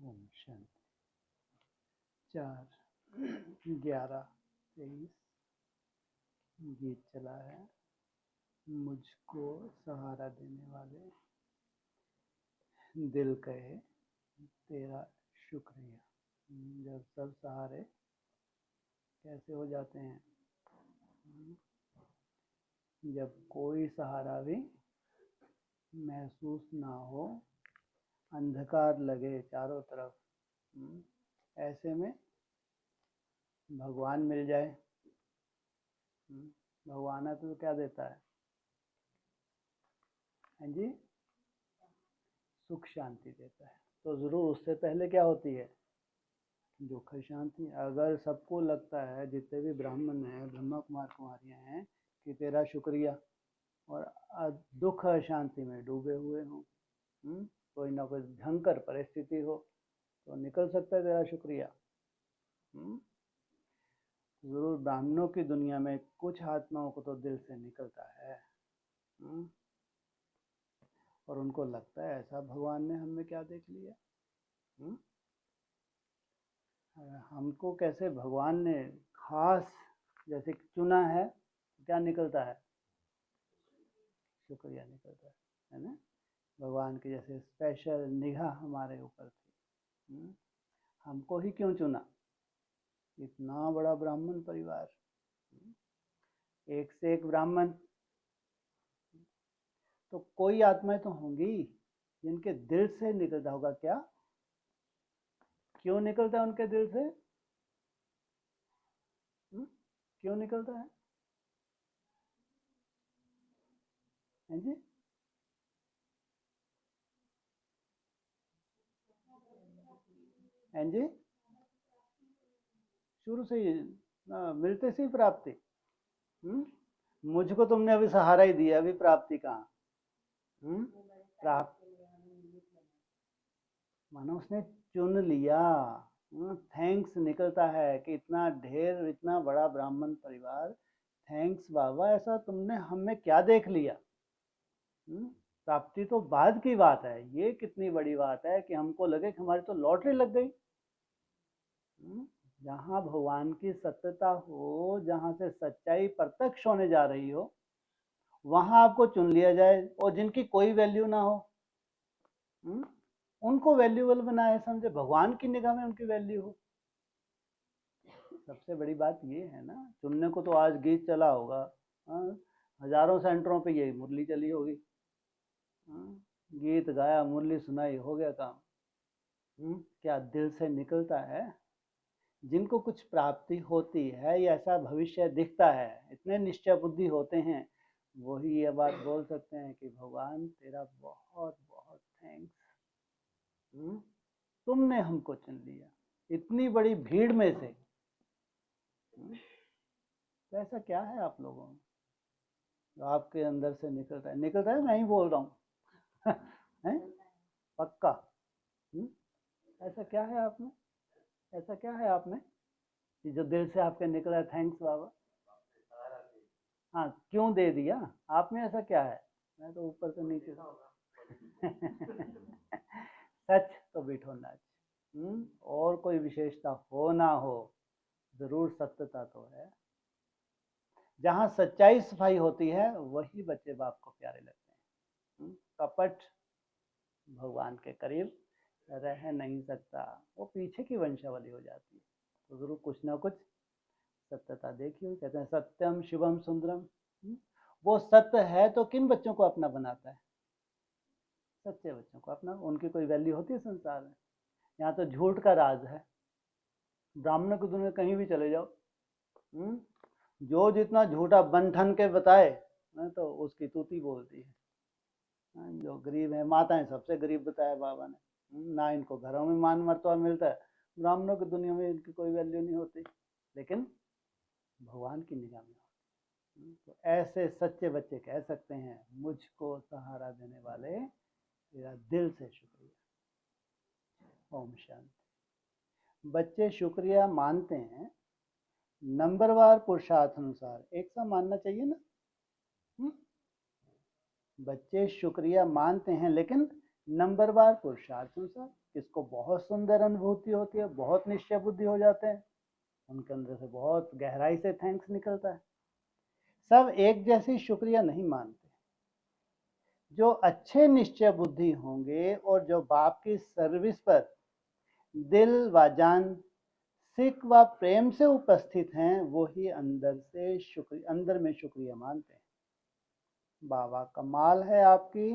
ओम शांति। 4/11/23 गीत चला है। मुझको सहारा देने वाले दिल कहे तेरा शुक्रिया। जब सब सहारे कैसे हो जाते हैं, जब कोई सहारा भी महसूस ना हो, अंधकार लगे चारों तरफ, ऐसे में भगवान मिल जाए। भगवान है तो क्या देता है? हाँ जी, सुख शांति देता है। तो जरूर उससे पहले क्या होती है? दुख शांति। अगर सबको लगता है, जितने भी ब्राह्मण हैं, ब्रह्मा कुमार कुमारियां हैं, कि तेरा शुक्रिया, और दुख शांति में डूबे हुए हों, कोई ना कोई भयंकर परिस्थिति हो, तो निकल सकता है तेरा शुक्रिया। जरूर ब्राह्मणों की दुनिया में कुछ आत्माओं को तो दिल से निकलता है, और उनको लगता है ऐसा भगवान ने हमें क्या देख लिया। हमको कैसे भगवान ने खास जैसे चुना है, क्या निकलता है? शुक्रिया निकलता है ना। भगवान की जैसे स्पेशल निगाह हमारे ऊपर थी। हमको ही क्यों चुना? इतना बड़ा ब्राह्मण परिवार, एक से एक ब्राह्मण, तो कोई आत्माएं तो होंगी जिनके दिल से निकलता होगा। क्या क्यों निकलता है उनके दिल से? क्यों निकलता है? हैं जी? हैं जी? शुरू से ही मिलते से ही प्राप्ति। मुझको तुमने अभी सहारा ही दिया, अभी प्राप्ति कहाँ? प्राप्त मानो उसने चुन लिया। थैंक्स निकलता है कि इतना ढेर, इतना बड़ा ब्राह्मण परिवार, थैंक्स बाबा, ऐसा तुमने हमें क्या देख लिया। प्राप्ति तो बाद की बात है, ये कितनी बड़ी बात है कि हमको लगे कि हमारी तो लॉटरी लग गई। जहाँ भगवान की सत्यता हो, जहाँ से सच्चाई प्रत्यक्ष होने जा रही हो, वहां आपको चुन लिया जाए, और जिनकी कोई वैल्यू ना हो, उनको वैल्यूएबल बनाए, समझे, भगवान की निगाह में उनकी वैल्यू हो। सबसे बड़ी बात ये है ना। चुनने को तो आज गीत चला होगा, हजारों सेंटरों पे यही मुरली चली होगी, गीत गाया, मुरली सुनाई, हो गया काम। क्या दिल से निकलता है? जिनको कुछ प्राप्ति होती है या ऐसा भविष्य दिखता है, इतने निश्चय बुद्धि होते हैं, वही ये बात बोल सकते हैं कि भगवान तेरा बहुत बहुत थैंक्स, तुमने हमको चुन लिया इतनी बड़ी भीड़ में से। तो ऐसा क्या है आप लोगों में जो आपके अंदर से निकलता है? निकलता है, मैं ही बोल रहा हूँ। है पक्का? ऐसा क्या है आप में? ऐसा क्या है आप में कि जो दिल से आपके निकला है? थैंक्स बाबा। हाँ, क्यों दे दिया? आप में ऐसा क्या है? मैं तो ऊपर से नीचे सच तो बिठो नाच। और कोई विशेषता हो ना हो, जरूर सत्यता तो है। जहाँ सच्चाई सफाई होती है, वही बच्चे बाप को प्यारे लगते हैं। कपट भगवान के करीब रह नहीं सकता, वो पीछे की वंशावली हो जाती है। तो जरूर कुछ ना कुछ सत्यता देखिए। कहते हैं सत्यम शिवम सुंदरम। वो सत्य है तो किन बच्चों को अपना बनाता है? सच्चे बच्चों को अपना। उनकी कोई वैल्यू होती है संसार में? यहाँ तो झूठ का राज है। ब्राह्मणों की दुनिया कहीं भी चले जाओ, जो जितना झूठा बन ठन के बताए, तो उसकी तूती बोलती है। जो गरीब है, माताएं सबसे गरीब बताया बाबा ने, ना इनको घरों में मान मर्तबा मिलता है, ब्राह्मणों की दुनिया में इनकी कोई वैल्यू नहीं होती, लेकिन भगवान की निगाह में होती। तो ऐसे सच्चे बच्चे कह सकते हैं, मुझको सहारा देने वाले तेरा दिल से शुक्रिया। ओम शांति। बच्चे शुक्रिया मानते हैं, नंबरवार पुरुषार्थ अनुसार एक सा मानना चाहिए ना। बच्चे शुक्रिया मानते हैं, लेकिन नंबरवार पुरुषार्थ अनुसार। किसको बहुत सुंदर अनुभूति होती है, बहुत निश्चय बुद्धि हो जाते हैं, उनके अंदर से बहुत गहराई से थैंक्स निकलता है। सब एक जैसी शुक्रिया नहीं मानते। जो अच्छे निश्चय बुद्धि होंगे और जो बाप की सर्विस पर दिल व जान सिख व प्रेम से उपस्थित हैं, वो ही अंदर में शुक्रिया मानते हैं। बाबा कमाल है आपकी,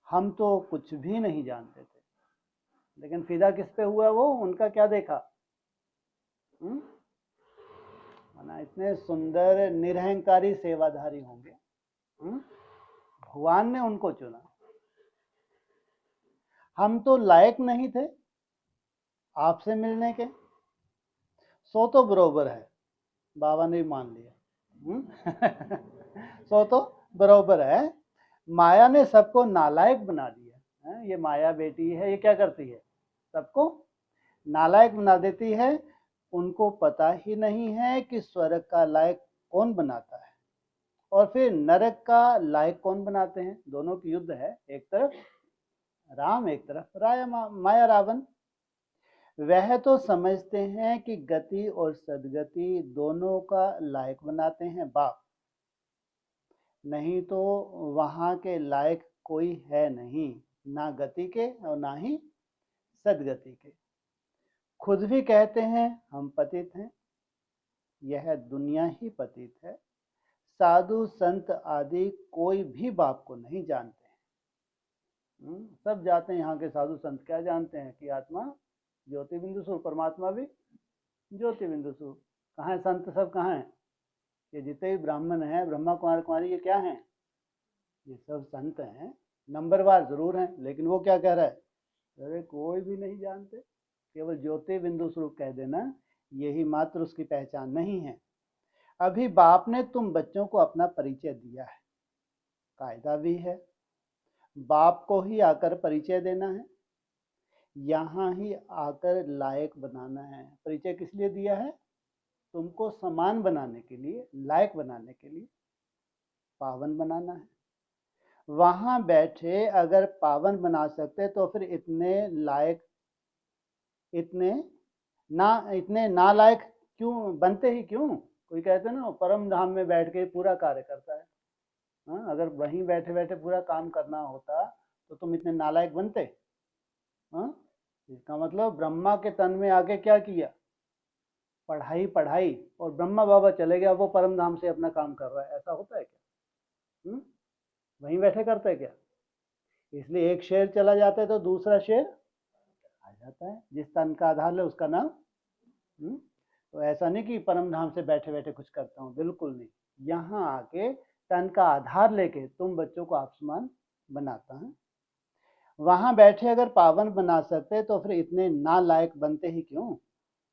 हम तो कुछ भी नहीं जानते थे, लेकिन फिदा किस पे हुआ, वो उनका क्या देखा। ना इतने सुंदर निरहंकारी सेवाधारी होंगे, भगवान ने उनको चुना। हम तो लायक नहीं थे आपसे मिलने के, सो तो बरोबर है, बाबा ने मान लिया। सो तो बरोबर है, माया ने सबको नालायक बना दिया। ये माया बेटी है, ये क्या करती है, सबको नालायक बना देती है। उनको पता ही नहीं है कि स्वर्ग का लायक कौन बनाता है और फिर नरक का लायक कौन बनाते हैं। दोनों की युद्ध है, एक तरफ राम, एक तरफ माया रावण। वह तो समझते हैं कि गति और सदगति दोनों का लायक बनाते हैं बाप, नहीं तो वहां के लायक कोई है नहीं, ना गति के और ना ही सदगति के। खुद भी कहते हैं हम पतित हैं, यह दुनिया ही पतित है। साधु संत आदि कोई भी बाप को नहीं जानते हैं। सब जाते हैं यहाँ के साधु संत, क्या जानते हैं कि आत्मा ज्योति बिंदु स्वरूप, परमात्मा भी ज्योति बिंदु स्वरूप। कहाँ है संत, सब कहाँ है, ये जितने भी ब्राह्मण हैं, ब्रह्मा कुमार कुमारी, ये क्या हैं, ये सब संत हैं, नंबरवार जरूर हैं, लेकिन वो क्या कह रहा है, अरे कोई भी नहीं जानते, केवल ज्योति बिंदु स्वरूप कह देना, यही मात्र उसकी पहचान नहीं है। अभी बाप ने तुम बच्चों को अपना परिचय दिया है, कायदा भी है, बाप को ही आकर परिचय देना है, यहाँ ही आकर लायक बनाना है। परिचय किस लिए दिया है, तुमको समान बनाने के लिए, लायक बनाने के लिए, पावन बनाना है। वहां बैठे अगर पावन बना सकते तो फिर इतने लायक, इतने नालायक क्यों बनते ही क्यों। कोई कहते ना परम धाम में बैठ के पूरा कार्य करता है। अगर वहीं बैठे बैठे पूरा काम करना होता तो तुम इतने नालायक बनते। इसका मतलब ब्रह्मा के तन में आके क्या किया, पढ़ाई पढ़ाई, और ब्रह्मा बाबा चले गया, वो परम धाम से अपना काम कर रहा है। ऐसा होता है क्या, वहीं बैठे करते है क्या। इसलिए एक शेर चला जाता है तो दूसरा शेर आ जाता है, जिस तन का आधार है उसका नाम। तो ऐसा नहीं कि परम धाम से बैठे बैठे कुछ करता हूँ, बिल्कुल नहीं। यहाँ आके तन का आधार लेके तुम बच्चों को आपसमान बनाता है। वहां बैठे अगर पावन बना सकते तो फिर इतने नालायक बनते ही क्यों।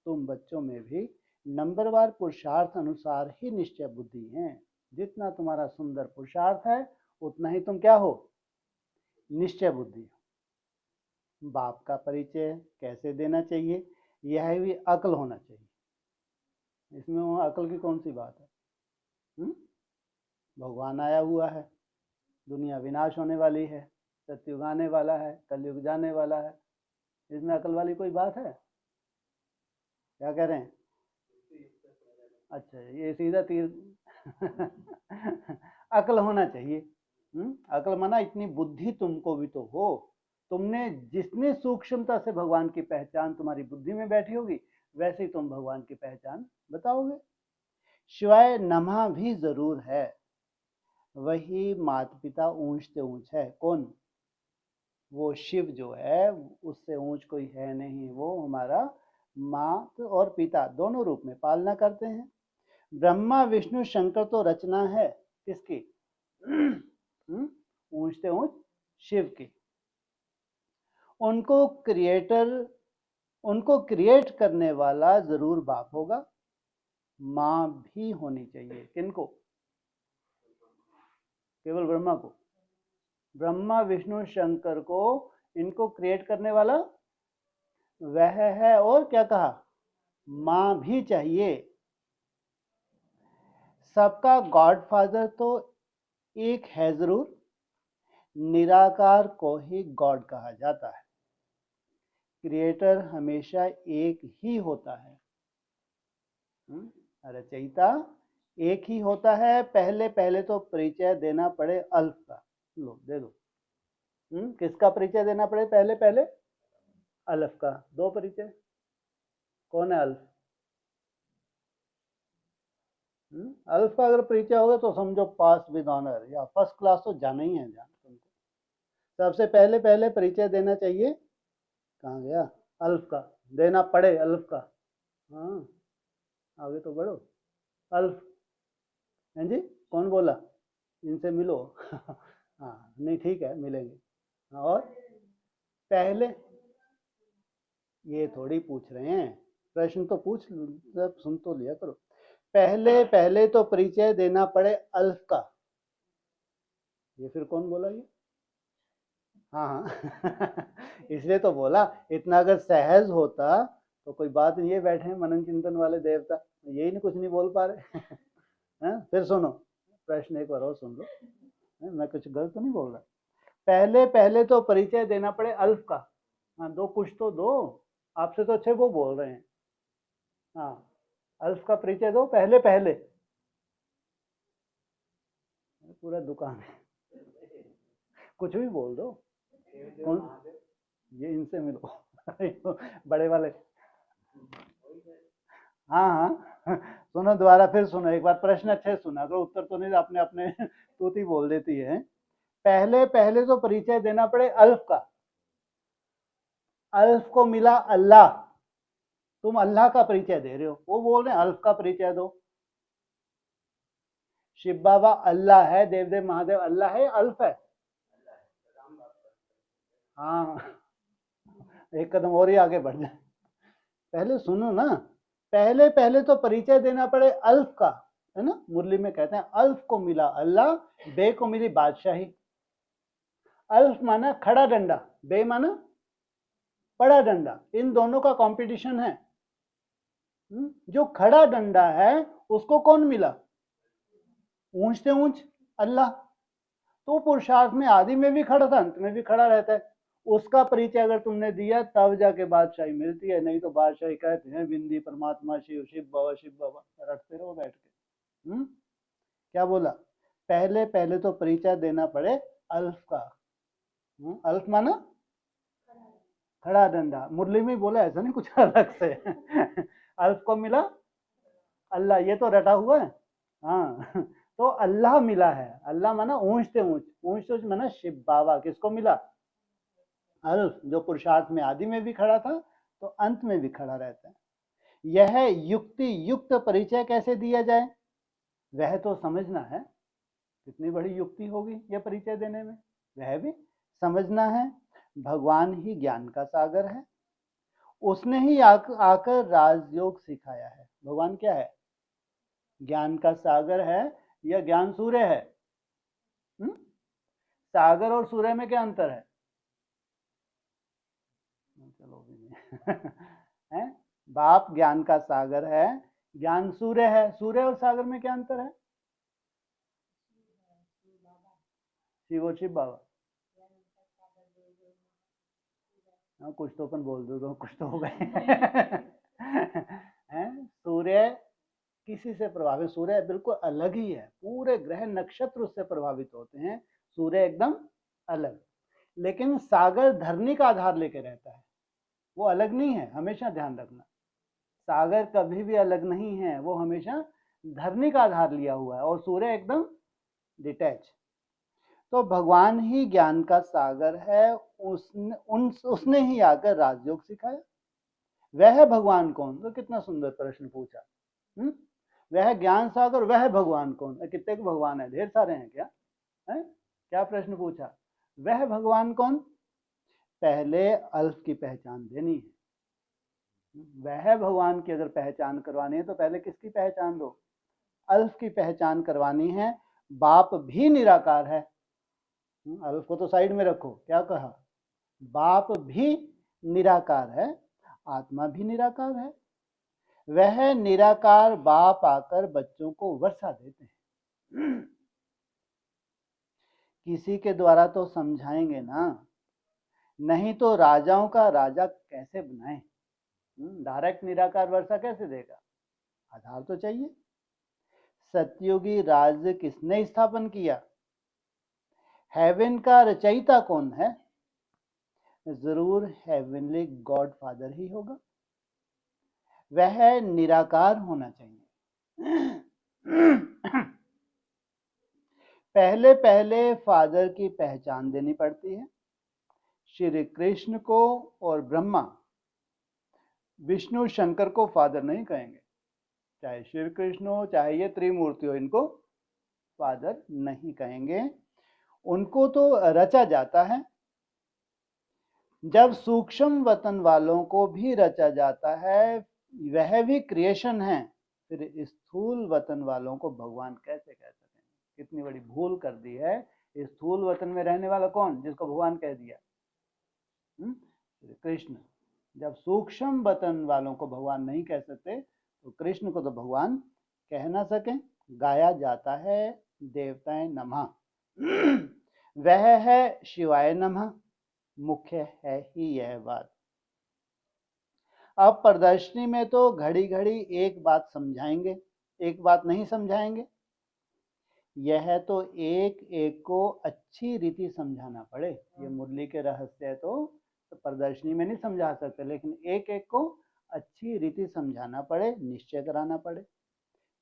तुम बच्चों में भी नंबरवार पुरुषार्थ अनुसार ही निश्चय बुद्धि है। जितना तुम्हारा सुंदर पुरुषार्थ है उतना ही तुम क्या हो, निश्चय बुद्धि। बाप का परिचय कैसे देना चाहिए, यह भी अकल होना चाहिए। इसमें वो अकल की कौन सी बात है। भगवान आया हुआ है, दुनिया विनाश होने वाली है, सतयुग आने वाला है, कलयुग जाने वाला है, इसमें अकल वाली कोई बात है, क्या कह रहे हैं। अच्छा, ये सीधा तीर। अकल होना चाहिए। अकल माना इतनी बुद्धि तुमको भी तो हो, तुमने जितने सूक्ष्मता से भगवान की पहचान तुम्हारी बुद्धि में बैठी होगी, वैसे ही तुम भगवान की पहचान बताओगे। शिवाय नमा भी जरूर है, वही माता पिता ऊंच से ऊंच है। कौन, वो शिव जो है, उससे ऊंच कोई है नहीं। वो हमारा माता और पिता दोनों रूप में पालना करते हैं। ब्रह्मा विष्णु शंकर तो रचना है किसकी, ऊंच से ऊंच शिव की। उनको क्रिएट करने वाला जरूर बाप होगा, माँ भी होनी चाहिए। किनको, केवल ब्रह्मा को, ब्रह्मा विष्णु शंकर को, इनको क्रिएट करने वाला वह है। और क्या कहा, माँ भी चाहिए। सबका गॉड फादर तो एक है जरूर, निराकार को ही गॉड कहा जाता है। क्रिएटर हमेशा एक ही होता है, रचयिता एक ही होता है। पहले पहले तो परिचय देना पड़े अल्फ का। लो दे दो। किसका परिचय देना पड़े पहले पहले? अल्फ का। दो परिचय। कौन है अल्फ? अल्फ का अगर परिचय होगा तो समझो पास विद ऑनर या फर्स्ट क्लास तो जाना ही है। जान तुमको सबसे पहले पहले परिचय देना चाहिए। कहाँ गया? अल्फ का देना पड़े, अल्फ का। हाँ आगे तो बढ़ो। अल्फ हैं जी, कौन बोला? इनसे मिलो। हाँ नहीं ठीक है, मिलेंगे। और पहले ये थोड़ी पूछ रहे हैं, प्रश्न तो पूछ जब सुन तो लिया करो। पहले पहले तो परिचय देना पड़े अल्फ का। ये फिर कौन बोला ये? हाँ हाँ। इसलिए तो बोला, इतना अगर सहज होता तो कोई बात नहीं। ये बैठे हैं मनन चिंतन वाले देवता, यही नहीं कुछ नहीं बोल पा रहे। फिर सुनो प्रश्न एक बार और सुन लो। मैं कुछ गलत तो नहीं बोल रहा। पहले पहले तो परिचय देना पड़े अल्फ का। हाँ दो कुछ तो दो, आपसे तो अच्छे वो बोल रहे हैं। हाँ अल्फ का परिचय दो पहले पहले। पूरा दुकान है, कुछ भी बोल दो। कौन? ये इनसे मिलो। बड़े वाले। हाँ हाँ। सुनो दोबारा फिर सुनो एक बार, प्रश्न अच्छे से सुना करो, उत्तर तो नहीं अपने अपने तूती बोल देती है। पहले पहले तो परिचय देना पड़े अल्फ का। अल्फ को मिला अल्लाह, तुम अल्लाह का परिचय दे रहे हो, वो बोल रहे हैं अल्फ का परिचय दो। शिव बाबा अल्लाह है, देवदेव महादेव अल्लाह है, अल्फ है? हाँ एक कदम और ही आगे बढ़ जाए। पहले सुनो ना, पहले पहले तो परिचय देना पड़े अल्फ का, है ना। मुरली में कहते हैं अल्फ को मिला अल्लाह, बे को मिली बादशाही। अल्फ माना खड़ा डंडा, बे माना बड़ा डंडा, इन दोनों का कंपटीशन है। जो खड़ा डंडा है उसको कौन मिला? ऊंच से ऊंच अल्लाह। तो पुरुषार्थ में आदि में भी खड़ा था, अंत में भी खड़ा रहता है। उसका परिचय अगर तुमने दिया तब जाके बादशाही मिलती है, नहीं तो बादशाही कहते हैं बिंदी परमात्मा शिव, शिव बाबा रटते रहो बैठ के। क्या बोला? पहले पहले तो परिचय देना पड़े अल्फ का। अल्फ माना खड़ा डंडा, मुरली में बोला, ऐसा नहीं कुछ अलग से। अल्फ को मिला अल्लाह, ये तो रटा हुआ है। हाँ तो अल्लाह मिला है, अल्लाह माना ऊंच से ऊंच, ऊंच से ऊंच माना शिव बाबा। किसको मिला? अल्फ, जो पुरुषार्थ में आदि में भी खड़ा था तो अंत में भी खड़ा रहता है। यह युक्ति युक्त परिचय कैसे दिया जाए, वह तो समझना है। कितनी बड़ी युक्ति होगी यह परिचय देने में, वह भी समझना है। भगवान ही ज्ञान का सागर है, उसने ही आकर राजयोग सिखाया है। भगवान क्या है? ज्ञान का सागर है या ज्ञान सूर्य है? सागर और सूर्य में क्या अंतर है? चलो भी नहीं। है? बाप ज्ञान का सागर है, ज्ञान सूर्य है। सूर्य और सागर में क्या अंतर है? शिव और शिव बाबा। हाँ कुछ तो अपन बोल दो, कुछ तो हो गए। सूर्य किसी से प्रभावित, सूर्य बिल्कुल अलग ही है, पूरे ग्रह नक्षत्र उससे प्रभावित होते हैं, सूर्य एकदम अलग। लेकिन सागर धरनी का आधार लेके रहता है, वो अलग नहीं है, हमेशा ध्यान रखना। सागर कभी भी अलग नहीं है, वो हमेशा धरनी का आधार लिया हुआ है, और सूर्य एकदम डिटैच। तो भगवान ही ज्ञान का सागर है, उसने ही आकर राजयोग सिखाया। वह भगवान कौन? तो कितना सुंदर प्रश्न पूछा। वह ज्ञान सागर, वह भगवान कौन? कितने भगवान है? ढेर सारे हैं क्या? है? क्या प्रश्न पूछा? वह भगवान कौन? पहले अल्फ की पहचान देनी है। वह भगवान की अगर पहचान करवानी है तो पहले किसकी पहचान दो? अल्फ की पहचान करवानी है। बाप भी निराकार है। अल्फ को तो साइड में रखो, क्या कहा? बाप भी निराकार है, आत्मा भी निराकार है। वह निराकार बाप आकर बच्चों को वर्षा देते हैं। किसी के द्वारा तो समझाएंगे ना, नहीं तो राजाओं का राजा कैसे बनाए? डायरेक्ट निराकार वर्षा कैसे देगा? आधार तो चाहिए। सतयुगी राज्य किसने स्थापन किया? हेवन का रचयिता कौन है? जरूर हेवनली गॉड फादर ही होगा। वह निराकार होना चाहिए। पहले पहले फादर की पहचान देनी पड़ती है। श्री कृष्ण को और ब्रह्मा विष्णु शंकर को फादर नहीं कहेंगे, चाहे श्री कृष्ण हो चाहे ये त्रिमूर्ति हो, इनको फादर नहीं कहेंगे। उनको तो रचा जाता है। जब सूक्ष्म वतन वालों को भी रचा जाता है, वह भी क्रिएशन है, फिर स्थूल वतन वालों को भगवान कैसे कह सकेंगे? कितनी बड़ी भूल कर दी है। स्थूल वतन में रहने वाला कौन, जिसको भगवान कह दिया? कृष्ण। जब सूक्ष्म वतन वालों को भगवान नहीं कह सकते, तो कृष्ण को तो भगवान कह ना सके। गाया जाता है देवताएं नमः, वह है शिवाय नमः। मुख्य है ही यह बात। अब प्रदर्शनी में तो घड़ी घड़ी एक बात समझाएंगे, एक बात नहीं समझाएंगे। यह तो एक एक को अच्छी रीति समझाना पड़े। ये मुरली के रहस्य है तो प्रदर्शनी में नहीं समझा सकते, लेकिन एक एक को अच्छी रीति समझाना पड़े, निश्चय कराना पड़े।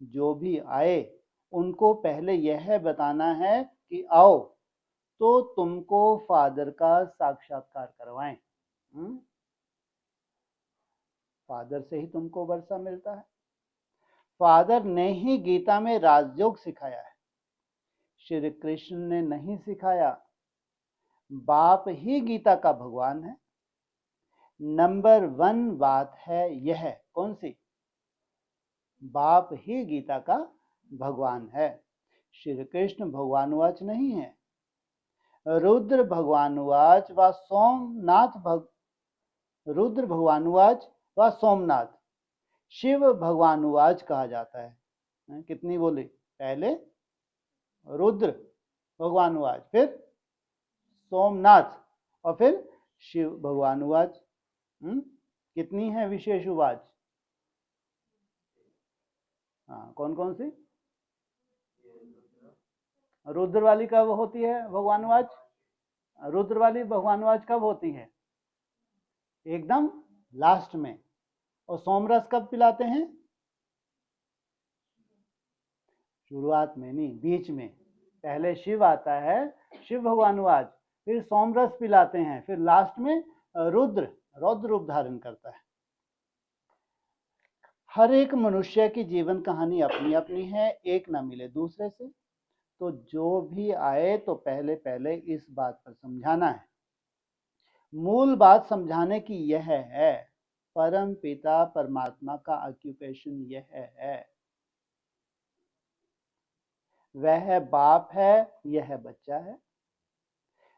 जो भी आए उनको पहले यह बताना है कि आओ तो तुमको फादर का साक्षात्कार करवाएं। फादर से ही तुमको वर्षा मिलता है। फादर ने ही गीता में राजयोग सिखाया है, श्री कृष्ण ने नहीं सिखाया। बाप ही गीता का भगवान है। नंबर 1 बात है यह, कौन सी? बाप ही गीता का भगवान है। श्री कृष्ण भगवानुवाच नहीं है। रुद्र भगवानुवाच व सोमनाथ रुद्र भगवानुवाच व सोमनाथ। शिव भगवानुवाच कहा जाता है। कितनी बोली? पहले रुद्र भगवानुवाच, फिर सोमनाथ, और फिर शिव भगवानुवाच। कितनी है विशेष उवाच? हाँ, कौन कौन सी? रुद्र वाली कब होती है भगवानुवाच? रुद्र वाली भगवानुवाच कब होती है? एकदम लास्ट में। और सोमरस कब पिलाते हैं? शुरुआत में नहीं, बीच में। पहले शिव आता है, शिव भगवानुवाच, फिर सोमरस पिलाते हैं, फिर लास्ट में रुद्र रौद्र रूप धारण करता है। हर एक मनुष्य की जीवन कहानी अपनी अपनी है, एक ना मिले दूसरे से। तो जो भी आए तो पहले पहले इस बात पर समझाना है। मूल बात समझाने की यह है, परम पिता परमात्मा का ऑक्यूपेशन यह है। वह बाप है, यह बच्चा है।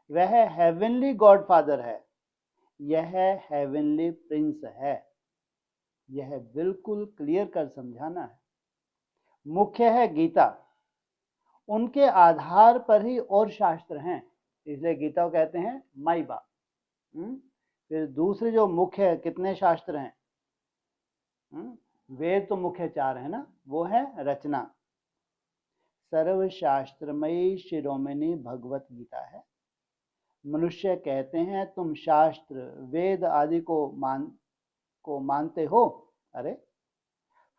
वह हेवनली गॉड फादर है, यह हेवनली प्रिंस है। यह बिल्कुल क्लियर कर समझाना है। मुख्य है गीता, उनके आधार पर ही और शास्त्र हैं, इसलिए गीता को कहते हैं माई बाप। फिर दूसरे जो मुख्य कितने शास्त्र हैं? वेद तो मुख्य 4 है ना, वो है रचना। सर्वशास्त्रमयी शिरोमणि भगवत गीता है। मनुष्य कहते हैं तुम शास्त्र वेद आदि को मानते हो। अरे,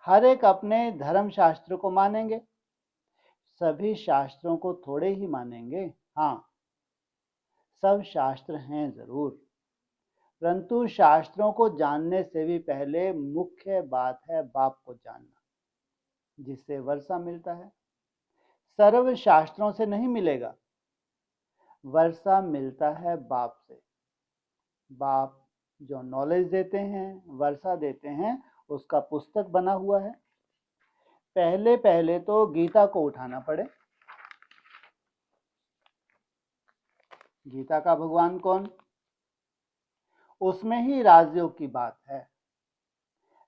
हर एक अपने धर्म शास्त्र को मानेंगे, सभी शास्त्रों को थोड़े ही मानेंगे। हाँ, सब शास्त्र हैं जरूर, परंतु शास्त्रों को जानने से भी पहले मुख्य बात है बाप को जानना, जिससे वर्षा मिलता है। सर्व शास्त्रों से नहीं मिलेगा, वर्षा मिलता है बाप से। बाप जो नॉलेज देते हैं, वर्षा देते हैं, उसका पुस्तक बना हुआ है। पहले पहले तो गीता को उठाना पड़े। गीता का भगवान कौन? उसमें ही राजयोग की बात है।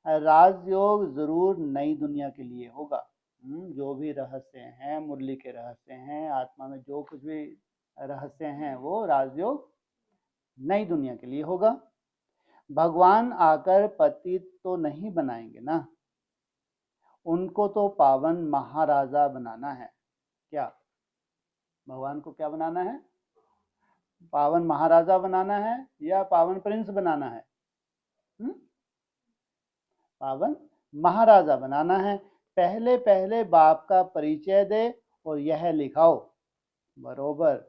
राजयोग जरूर नई दुनिया के लिए होगा। जो भी रहस्य हैं, मुरली के रहस्य हैं, आत्मा में जो कुछ भी रहस्य हैं वो राजयोग नई दुनिया के लिए होगा। भगवान आकर पतित तो नहीं बनाएंगे ना, उनको तो पावन महाराजा बनाना है। क्या भगवान को क्या बनाना है? पावन महाराजा बनाना है या पावन प्रिंस बनाना है? पावन महाराजा बनाना है। पहले पहले बाप का परिचय दे और यह लिखाओ, बरोबर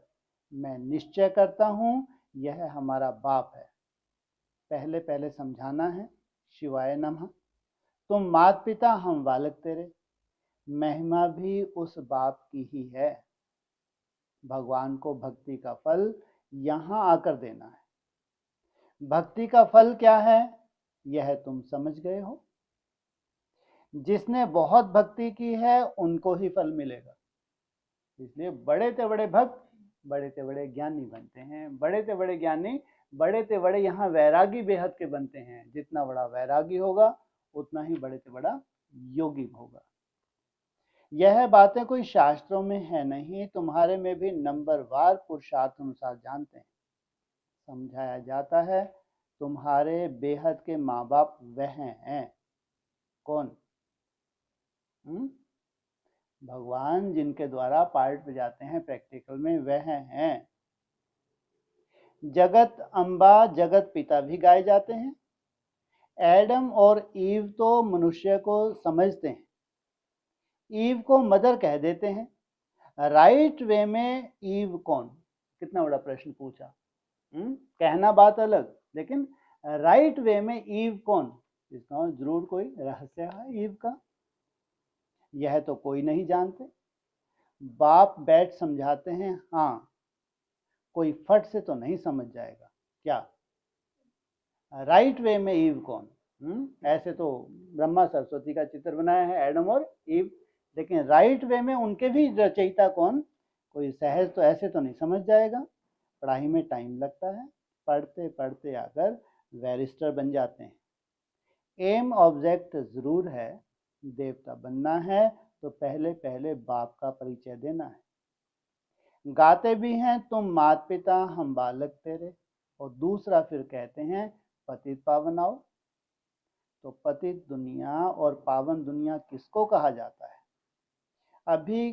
मैं निश्चय करता हूं यह हमारा बाप है। पहले पहले समझाना है। शिवाय नमः। तुम मात पिता, हम बालक तेरे। महिमा भी उस बाप की ही है। भगवान को भक्ति का फल यहां आकर देना है। भक्ति का फल क्या है यह तुम समझ गए हो। जिसने बहुत भक्ति की है उनको ही फल मिलेगा। इसलिए बड़े से बड़े भक्त बड़े से बड़े ज्ञानी बनते हैं। बड़े से बड़े ज्ञानी बड़े से बड़े यहाँ वैरागी बेहद के बनते हैं। जितना बड़ा वैरागी होगा उतना ही बड़े से बड़ा योगी होगा। यह बातें कोई शास्त्रों में है नहीं, तुम्हारे में भी नंबरवार पुरुषार्थ अनुसार जानते हैं। समझाया जाता है तुम्हारे बेहद के माँ बाप वह हैं। कौन? भगवान जिनके द्वारा पार्ट बजाते हैं प्रैक्टिकल में वह हैं। जगत अम्बा जगत पिता भी गाए जाते हैं। एडम और ईव तो मनुष्य को समझते हैं, ईव को मदर कह देते हैं। राइट वे में ईव कौन? कितना बड़ा प्रश्न पूछा। कहना बात अलग, लेकिन राइट वे में ईव कौन? इसका जरूर कोई रहस्य है ईव का। यह तो कोई नहीं जानते। बाप बैठ समझाते हैं। हाँ, कोई फट से तो नहीं समझ जाएगा। क्या राइट वे में ईव कौन? ऐसे तो ब्रह्मा सरस्वती का चित्र बनाया है एडम और ईव, लेकिन राइट वे में उनके भी रचयिता कौन? कोई सहज तो ऐसे तो नहीं समझ जाएगा। पढ़ाई में टाइम लगता है, पढ़ते पढ़ते आकर बैरिस्टर बन जाते हैं। एम ऑब्जेक्ट जरूर है। देवता बनना है तो पहले पहले बाप का परिचय देना है। गाते भी हैं तुम मात पिता, हम बालक तेरे, और दूसरा फिर कहते हैं पतित पावन आओ। तो पतित दुनिया और पावन दुनिया किसको कहा जाता है? अभी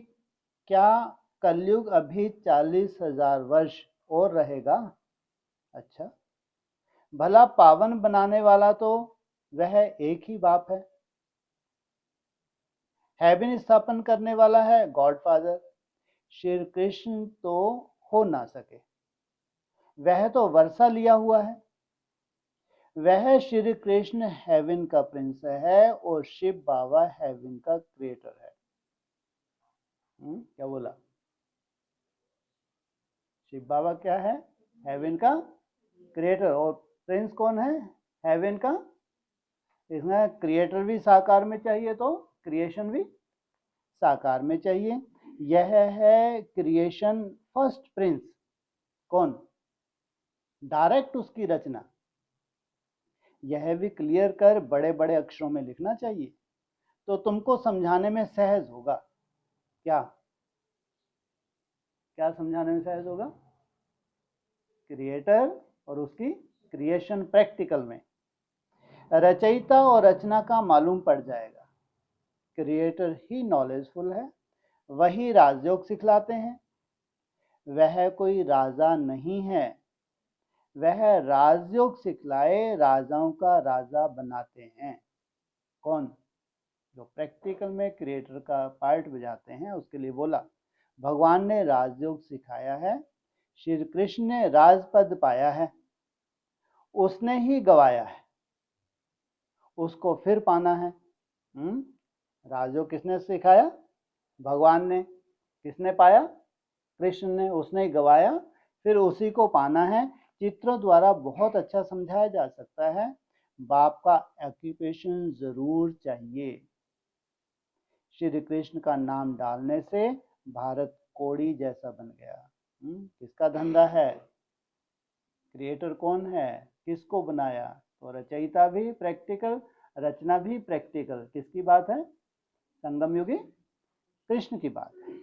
क्या कलयुग अभी 40,000 वर्ष और रहेगा? अच्छा, भला पावन बनाने वाला तो वह एक ही बाप है। हेवन स्थापन करने वाला है गॉड फादर। श्री कृष्ण तो हो ना सके, वह तो वर्षा लिया हुआ है। वह श्री कृष्ण हेवन का प्रिंस है और शिव बाबा हेवन का क्रिएटर है। क्या बोला? शिव बाबा क्या है? हेवन का क्रिएटर। और प्रिंस कौन है हेवन का? इसमें क्रिएटर भी साकार में चाहिए तो क्रिएशन भी साकार में चाहिए। यह है क्रिएशन फर्स्ट प्रिंस। कौन? डायरेक्ट उसकी रचना। यह भी क्लियर कर बड़े बड़े अक्षरों में लिखना चाहिए तो तुमको समझाने में सहज होगा। क्या क्या समझाने में सहज होगा? क्रिएटर और उसकी क्रिएशन प्रैक्टिकल में। रचयिता और रचना का मालूम पड़ जाएगा। क्रिएटर ही नॉलेजफुल है, वही राजयोग सिखलाते हैं। वह कोई राजा नहीं है, वह राजयोग सिखलाए राजाओं का राजा बनाते हैं। कौन? जो प्रैक्टिकल में क्रिएटर का पार्ट बजाते हैं उसके लिए बोला। भगवान ने राजयोग सिखाया है, श्री कृष्ण ने राजपद पाया है, उसने ही गवाया है, उसको फिर पाना है। राजयोग किसने सिखाया? भगवान ने। किसने पाया? कृष्ण ने। उसने गवाया, फिर उसी को पाना है। चित्रों द्वारा बहुत अच्छा समझाया जा सकता है। बाप का ऑक्यूपेशन जरूर चाहिए। श्री कृष्ण का नाम डालने से भारत कोड़ी जैसा बन गया। किसका धंधा है? क्रिएटर कौन है? किसको बनाया? तो रचयिता भी प्रैक्टिकल, रचना भी प्रैक्टिकल। किसकी बात है? संगम युगी कृष्ण की बात है।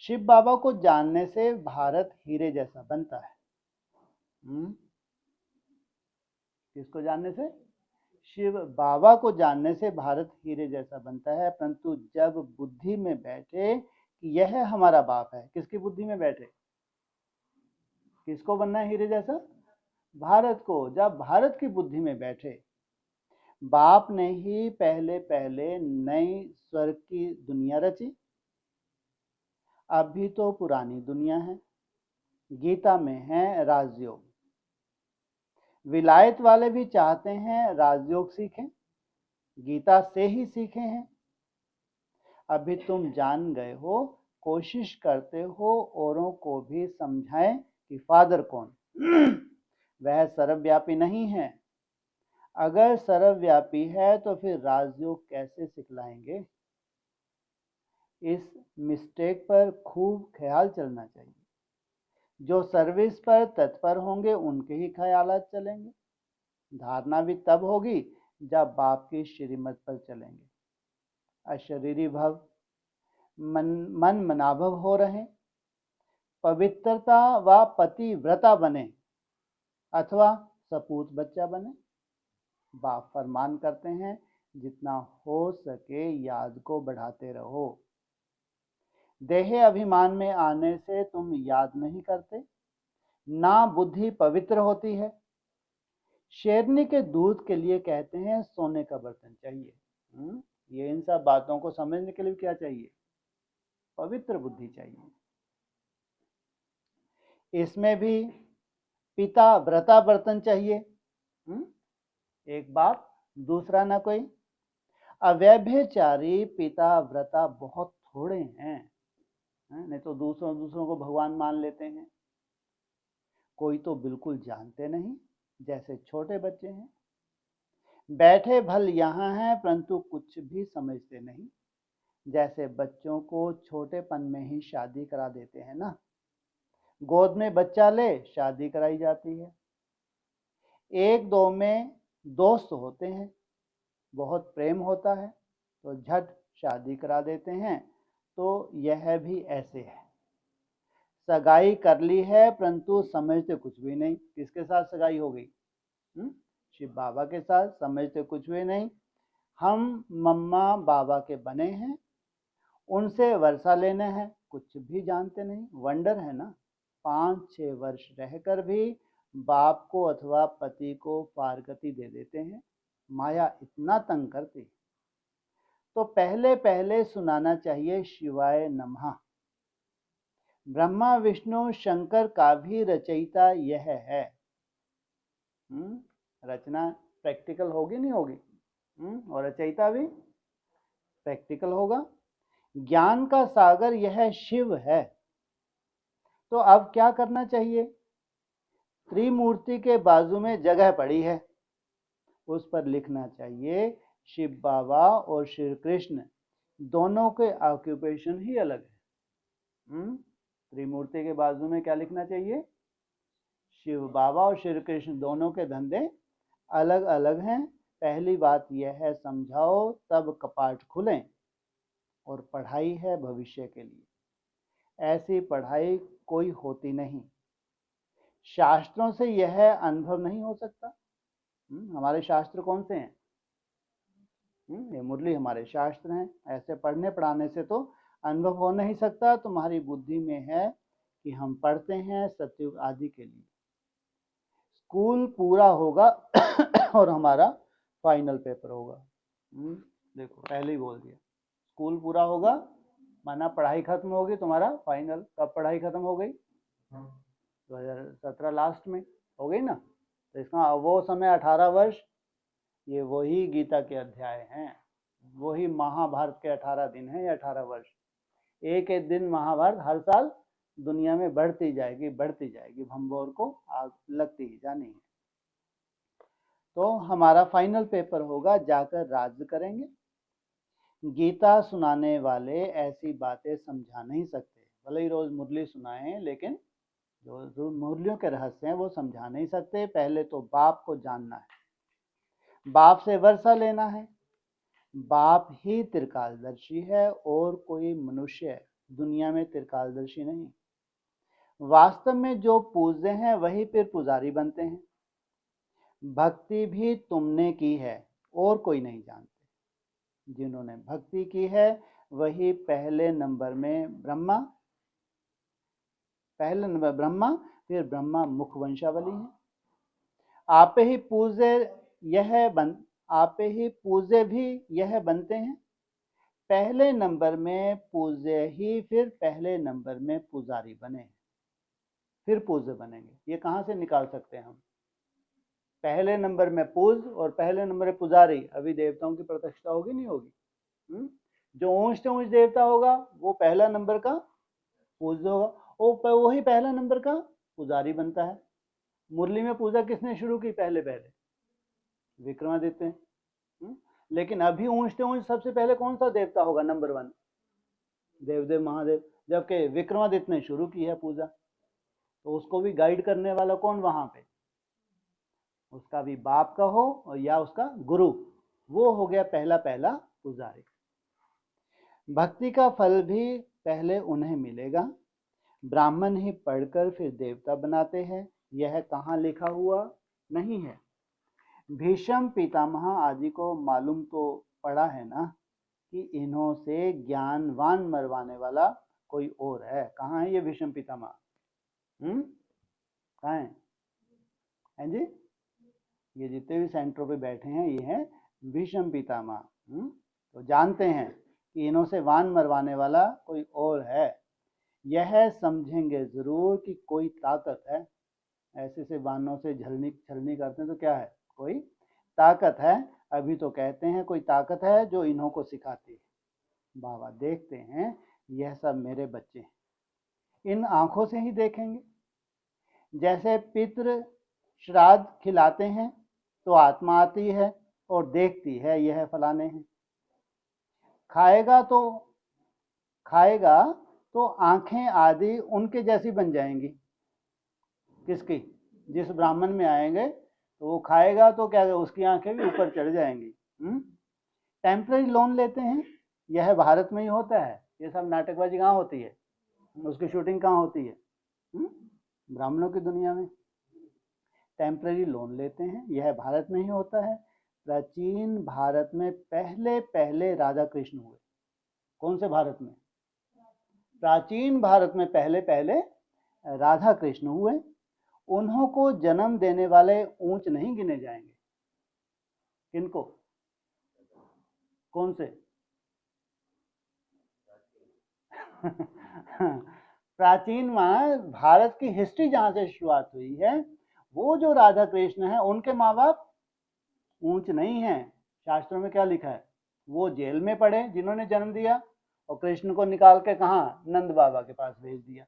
शिव बाबा को जानने से भारत हीरे जैसा बनता है। किसको जानने से? शिव बाबा को जानने से भारत हीरे जैसा बनता है, परंतु जब बुद्धि में बैठे कि यह हमारा बाप है, किसकी बुद्धि में बैठे? किसको बनना है हीरे जैसा? भारत को। जब भारत की बुद्धि में बैठे, बाप ने ही पहले पहले नई स्वर्ग की दुनिया रची, अभी तो पुरानी दुनिया है। गीता में है राजयोग। विलायत वाले भी चाहते हैं राजयोग सीखें, गीता से ही सीखे हैं। अभी तुम जान गए हो, कोशिश करते हो औरों को भी समझाएं कि फादर कौन वह सर्वव्यापी नहीं है। अगर सर्वव्यापी है तो फिर राजयोग कैसे सिखलाएंगे? इस मिस्टेक पर खूब ख्याल चलना चाहिए। जो सर्विस पर तत्पर होंगे उनके ही ख्यालात चलेंगे। धारणा भी तब होगी जब बाप की श्रीमत पर चलेंगे। अशरीरी भव, मन मनाभव हो रहे, पवित्रता व पतिव्रता बने अथवा सपूत बच्चा बने। बाप फरमान करते हैं जितना हो सके याद को बढ़ाते रहो। देह अभिमान में आने से तुम याद नहीं करते, ना बुद्धि पवित्र होती है। शेरनी के दूध के लिए कहते हैं सोने का बर्तन चाहिए। ये इन सब बातों को समझने के लिए क्या चाहिए? पवित्र बुद्धि चाहिए। इसमें भी पिता व्रता बर्तन चाहिए। एक बाप दूसरा ना कोई। अव्यभिचारी पिता व्रता बहुत थोड़े हैं, नहीं तो दूसरों को भगवान मान लेते हैं। कोई तो बिल्कुल जानते नहीं, जैसे छोटे बच्चे हैं। बैठे भल यहाँ हैं परंतु कुछ भी समझते नहीं, जैसे बच्चों को छोटेपन में ही शादी करा देते हैं ना। गोद में बच्चा ले शादी कराई जाती है। एक दो में दोस्त होते हैं, बहुत प्रेम होता है तो झट शादी करा देते हैं। तो यह भी ऐसे है। सगाई कर ली है परंतु समझते कुछ भी नहीं। किसके साथ सगाई हो गई? शिव बाबा के साथ। समझते कुछ भी नहीं। हम मम्मा बाबा के बने हैं, उनसे वर्षा लेने हैं, कुछ भी जानते नहीं। वंडर है ना। 5-6 वर्ष रहकर भी बाप को अथवा पति को फारगति दे देते हैं। माया इतना तंग करती। तो पहले पहले सुनाना चाहिए शिवाय नमः। ब्रह्मा विष्णु शंकर का भी रचयिता यह है। रचना प्रैक्टिकल होगी नहीं होगी? और रचयिता भी प्रैक्टिकल होगा। ज्ञान का सागर यह शिव है। तो अब क्या करना चाहिए? त्रिमूर्ति के बाजू में जगह पड़ी है, उस पर लिखना चाहिए शिव बाबा और श्री कृष्ण दोनों के ऑक्यूपेशन ही अलग है। त्रिमूर्ति के बाजू में क्या लिखना चाहिए? शिव बाबा और श्री कृष्ण दोनों के धंधे अलग अलग हैं। पहली बात यह है समझाओ तब कपाट खुलें। और पढ़ाई है भविष्य के लिए, ऐसी पढ़ाई कोई होती नहीं। शास्त्रों से यह अनुभव नहीं हो सकता। हमारे शास्त्र कौन से हैं? ये मुरली हमारे शास्त्र हैं। ऐसे पढ़ने पढ़ाने से तो अनुभव हो नहीं सकता। तुम्हारी बुद्धि में है कि हम पढ़ते हैं सतयुग आदि के लिए। स्कूल पूरा होगा और हमारा फाइनल पेपर होगा। देखो पहले ही बोल दिया, स्कूल पूरा होगा माना पढ़ाई खत्म होगी, तुम्हारा फाइनल। कब पढ़ाई खत्म हो गई? 2017 लास्ट में हो गई ना। तो इसका वो समय 18 वर्ष, ये वही गीता के अध्याय हैं, वही महाभारत के 18 दिन हैं, या 18 वर्ष। एक एक दिन महाभारत हर साल दुनिया में बढ़ती जाएगी, भंबोर को आग लगती ही जानी है। तो हमारा फाइनल पेपर होगा, जाकर राज्य करेंगे। गीता सुनाने वाले ऐसी बातें समझा नहीं सकते। भले ही रोज मुरली सुनाएं, लेकिन जो मुरलियों के रहस्य हैं वो समझा नहीं सकते। पहले तो बाप को जानना है, बाप से वर्षा लेना है। बाप ही त्रिकालदर्शी है और कोई मनुष्य दुनिया में त्रिकालदर्शी नहीं। वास्तव में जो पूज्य हैं वही फिर पुजारी बनते हैं। भक्ति भी तुमने की है और कोई नहीं जानते। जिन्होंने भक्ति की है वही पहले नंबर में ब्रह्मा, फिर ब्रह्मा मुख वंशावली है। आपे ही पूज्य भी यह बनते हैं। पहले नंबर में पूज्य ही फिर पहले नंबर में पुजारी बने, फिर पूज्य बनेंगे। ये कहाँ से निकाल सकते हैं हम? पहले नंबर में पूज्य और पहले नंबर में पुजारी। अभी देवताओं की प्रतिष्ठा होगी नहीं होगी? जो ऊंच से ऊंच देवता होगा वो पहला नंबर का पूज्य होगा, वही पहला नंबर का पुजारी बनता है। मुरली में पूजा किसने शुरू की? पहले विक्रमादित्य। लेकिन अभी ऊंच से ऊंच सबसे पहले कौन सा देवता होगा? नंबर 1 देवदेव महादेव। जबकि विक्रमादित्य ने शुरू की है पूजा, तो उसको भी गाइड करने वाला कौन वहां पे? उसका भी बाप का हो और या उसका गुरु, वो हो गया पहला पुजारी। भक्ति का फल भी पहले उन्हें मिलेगा। ब्राह्मण ही पढ़कर फिर देवता बनाते हैं, यह कहाँ लिखा हुआ नहीं है। भीष्म पितामह आदि को मालूम तो पड़ा है ना कि इन्हों से ज्ञानवान मरवाने वाला कोई और है। कहाँ है ये भीष्म पितामह? कहाँ है जी? ये जितने भी सेंटरों पे बैठे हैं ये हैं भीष्म पितामह। तो जानते हैं कि इन्हों से वान मरवाने वाला कोई और है। यह समझेंगे जरूर कि कोई ताकत है। ऐसे से वानों से छलनी करते हैं तो क्या है? कोई ताकत है। अभी तो कहते हैं कोई ताकत है जो इन्हों को सिखाती है। बाबा देखते हैं यह सब मेरे बच्चे हैं, इन आंखों से ही देखेंगे। जैसे पितृ श्राद्ध खिलाते हैं तो आत्मा आती है और देखती है यह फलाने हैं। खाएगा तो आंखें आदि उनके जैसी बन जाएंगी। किसकी? जिस ब्राह्मण में आएंगे तो वो खाएगा तो क्या उसकी आंखें भी ऊपर चढ़ जाएंगी। टेम्पररी लोन लेते हैं, यह भारत में ही होता है। ये सब नाटकबाजी कहाँ होती है? उसकी शूटिंग कहाँ होती है? ब्राह्मणों की दुनिया में टेम्पररी लोन लेते हैं, यह भारत में ही होता है। प्राचीन भारत में पहले राधा कृष्ण हुए। कौन से भारत में? प्राचीन भारत में पहले राधा कृष्ण हुए। उन्हों को जन्म देने वाले ऊंच नहीं गिने जाएंगे। किनको? कौन से? प्राचीन भारत की हिस्ट्री जहां से शुरुआत हुई है, वो जो राधा कृष्ण है उनके माँ बाप ऊंच नहीं है। शास्त्रों में क्या लिखा है? वो जेल में पड़े जिन्होंने जन्म दिया और कृष्ण को निकाल के कहा नंद बाबा के पास भेज दिया।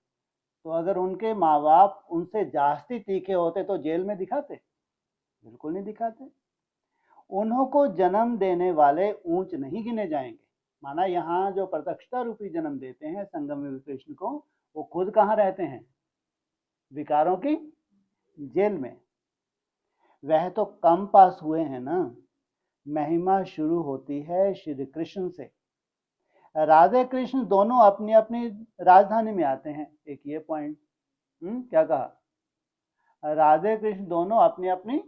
तो अगर उनके माँ बाप उनसे जास्ती तीखे होते तो जेल में दिखाते? बिल्कुल नहीं दिखाते। उन्हों को जन्म देने वाले ऊंच नहीं गिने जाएंगे। माना यहाँ जो प्रत्यक्षता रूपी जन्म देते हैं संगम युग कृष्ण को, वो खुद कहाँ रहते हैं? विकारों की जेल में। वह तो कम पास हुए हैं ना। महिमा शुरू होती है श्री कृष्ण से। राधे कृष्ण दोनों अपनी अपनी राजधानी में आते हैं। एक ये पॉइंट। क्या कहा? राधे कृष्ण दोनों अपनी अपनी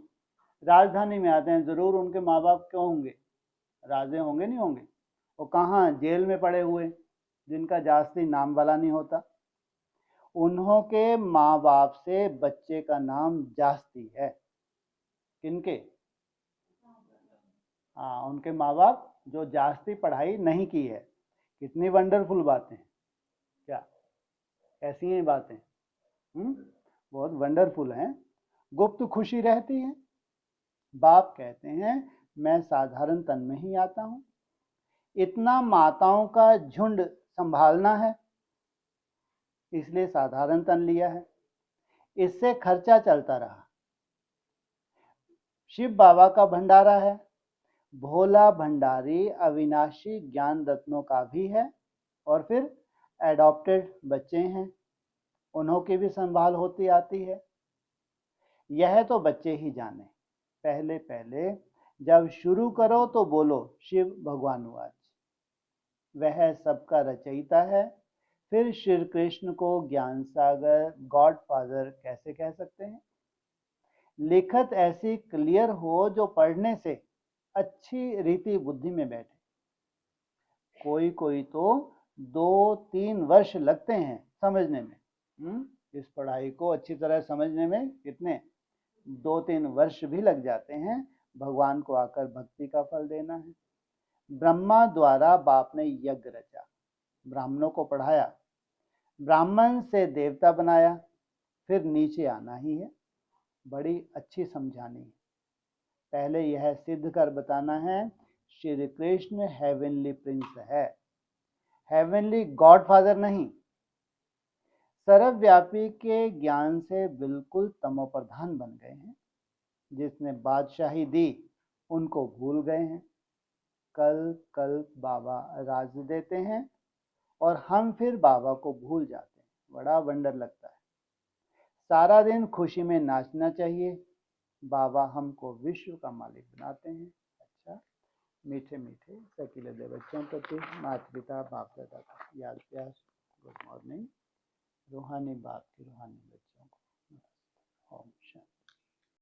राजधानी में आते हैं। जरूर उनके माँ बाप क्यों होंगे? राजे होंगे नहीं होंगे? वो कहाँ? जेल में पड़े हुए, जिनका जास्ती नाम वाला नहीं होता। उन्हों के माँ बाप से बच्चे का नाम जास्ती है। किनके? हाँ, उनके माँ बाप जो जास्ती पढ़ाई नहीं की है। कितनी वंडरफुल बातें। क्या ऐसी हैं बातें? बहुत वंडरफुल हैं। गुप्त खुशी रहती है। बाप कहते हैं मैं साधारण तन में ही आता हूँ। इतना माताओं का झुंड संभालना है, इसलिए साधारण तन लिया है। इससे खर्चा चलता रहा। शिव बाबा का भंडारा है। भोला भंडारी अविनाशी ज्ञान रत्नों का भी है। और फिर एडॉप्टेड बच्चे हैं, उन्हों की भी संभाल होती आती है। यह तो बच्चे ही जाने। पहले जब शुरू करो तो बोलो शिव भगवानुवाच। वह सबका रचयिता है, फिर श्री कृष्ण को ज्ञान सागर, गॉड फादर कैसे कह सकते हैं? लिखत ऐसी क्लियर हो जो पढ़ने से अच्छी रीति बुद्धि में बैठे। कोई कोई तो 2-3 वर्ष लगते हैं समझने में। इस पढ़ाई को अच्छी तरह समझने में कितने 2-3 वर्ष भी लग जाते हैं। भगवान को आकर भक्ति का फल देना है। ब्रह्मा द्वारा बाप ने यज्ञ रचा, ब्राह्मणों को पढ़ाया, ब्राह्मण से देवता बनाया, फिर नीचे आना ही है। बड़ी अच्छी समझानी है। पहले यह सिद्ध कर बताना है श्री कृष्ण हेवनली प्रिंस है, हेवनली गॉड फादर नहीं। सर्वव्यापी के ज्ञान से बिल्कुल तमोप्रधान बन गए हैं। जिसने बादशाही दी उनको भूल गए हैं। कल कल बाबा राज देते हैं और हम फिर बाबा को भूल जाते हैं। बड़ा वंडर लगता है। सारा दिन खुशी में नाचना चाहिए। बाबा हमको विश्व का मालिक बनाते हैं। अच्छा, मीठे मीठे सकीले दे बच्चों प्रति माता पिता बाप दादा का याद प्यार, गुड मॉर्निंग। रूहानी बाप की रूहानी बच्चों को ओम शांति।